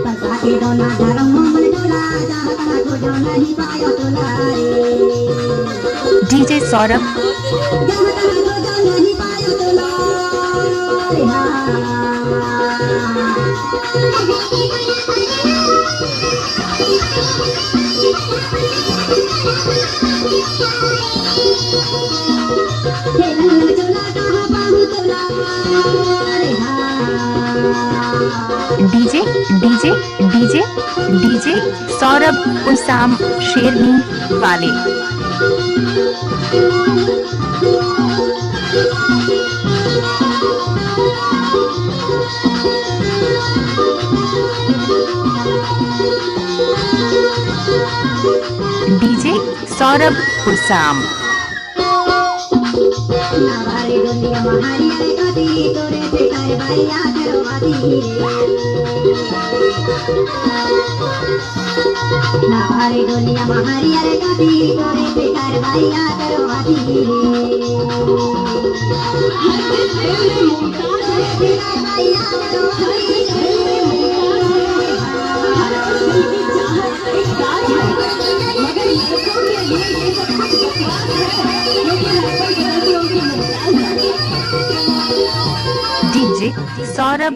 बसा के दोना धर्म मन डोला चाहता को जो नहीं पायो तोला रे डीजे सौरभ चाहता को जो नहीं पायो तोला रे DJ DJ DJ DJ Saurabh उसाम शेरनी वाले। डीजे सौरभ उसाम। नावारे दुनिया महारी रे काती तोरे से काय भैया करवाती नावारे दुनिया महारी रे काती तोरे से काय भैया करवाती हर दिल में मुमताज है भैया करवाती चाहत एक राज है मगर लड़कों के लिए ये सब कुछ बकवास है क्योंकि लड़कों की मुमताज है। डीजे सौरभ